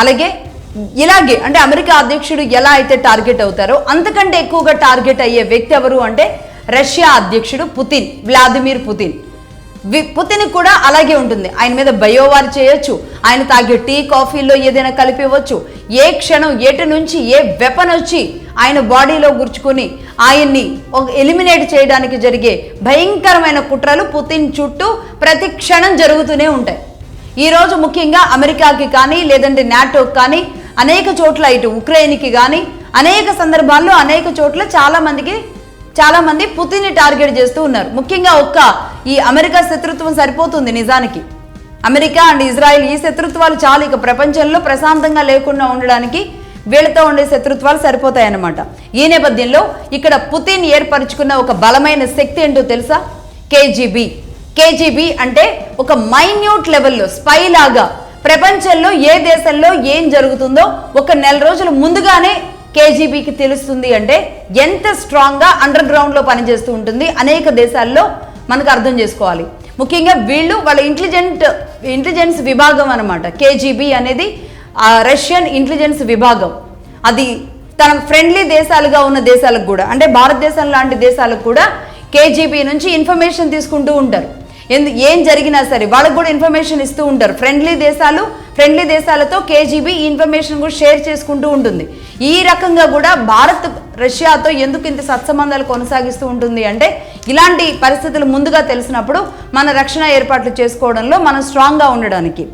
అలాగే ఇలాగే అంటే అమెరికా అధ్యక్షుడు ఎలా అయితే టార్గెట్ అవుతారో అంతకంటే ఎక్కువగా టార్గెట్ అయ్యే వ్యక్తి ఎవరు అంటే రష్యా అధ్యక్షుడు పుతిన్, వ్లాదిమిర్ పుతిన్. పుతిన్ కూడా అలాగే ఉంటుంది. ఆయన మీద బయోవార్ చేయొచ్చు, ఆయన తాగే టీ కాఫీలో ఏదైనా కలిపివ్వచ్చు. ఏ క్షణం ఎటు నుంచి ఏ వెపన్ వచ్చి ఆయన బాడీలో గుర్చుకొని ఆయన్ని ఎలిమినేట్ చేయడానికి జరిగే భయంకరమైన కుట్రలు పుతిన్ చుట్టూ ప్రతి క్షణం జరుగుతూనే ఉంటాయి. ఈరోజు ముఖ్యంగా అమెరికాకి కానీ లేదంటే నాటోకి కానీ అనేక చోట్ల ఇటు ఉక్రెయిన్కి కానీ అనేక సందర్భాల్లో అనేక చోట్ల చాలా మంది పుతిన్ని టార్గెట్ చేస్తూ ఉన్నారు. ముఖ్యంగా ఈ అమెరికా శత్రుత్వం సరిపోతుంది నిజానికి. అమెరికా అండ్ ఇజ్రాయెల్ ఈ శత్రుత్వాలు చాలు, ఇక ప్రపంచంలో ప్రశాంతంగా లేకుండా ఉండడానికి వీళ్ళతో ఉండే శత్రుత్వాలు సరిపోతాయన్నమాట. ఈ నేపథ్యంలో ఇక్కడ పుతిన్ ఏర్పరచుకున్న ఒక బలమైన శక్తి ఏంటో తెలుసా? కేజీబీ అంటే ఒక మైన్యూట్ లెవెల్లో స్పై లాగా ప్రపంచంలో ఏ దేశంలో ఏం జరుగుతుందో ఒక నెల రోజుల ముందుగానే కేజీబీకి తెలుస్తుంది. అంటే ఎంత స్ట్రాంగ్గా అండర్ గ్రౌండ్లో పనిచేస్తూ ఉంటుంది అనేక దేశాల్లో మనకు అర్థం చేసుకోవాలి. ముఖ్యంగా వీళ్ళు వాళ్ళ ఇంటెలిజెన్స్ విభాగం అన్నమాట. కేజీబీ అనేది రష్యన్ ఇంటెలిజెన్స్ విభాగం. అది తన ఫ్రెండ్లీ దేశాలుగా ఉన్న దేశాలకు కూడా అంటే భారతదేశం లాంటి దేశాలకు కూడా కేజీబీ నుంచి ఇన్ఫర్మేషన్ తీసుకుంటూ ఉంటారు. ఏం జరిగినా సరే వాళ్ళకు కూడా ఇన్ఫర్మేషన్ ఇస్తూ ఉంటారు. ఫ్రెండ్లీ దేశాలతో కేజీబీ ఈ ఇన్ఫర్మేషన్ కూడా షేర్ చేసుకుంటూ ఉంటుంది. ఈ రకంగా కూడా భారత్ రష్యాతో ఎందుకు ఇంత సత్సంబంధాలు కొనసాగిస్తూ ఉంటుంది అంటే ఇలాంటి పరిస్థితులు ముందుగా తెలిసినప్పుడు మన రక్షణ ఏర్పాట్లు చేసుకోవడంలో మనం స్ట్రాంగ్గా ఉండడానికి.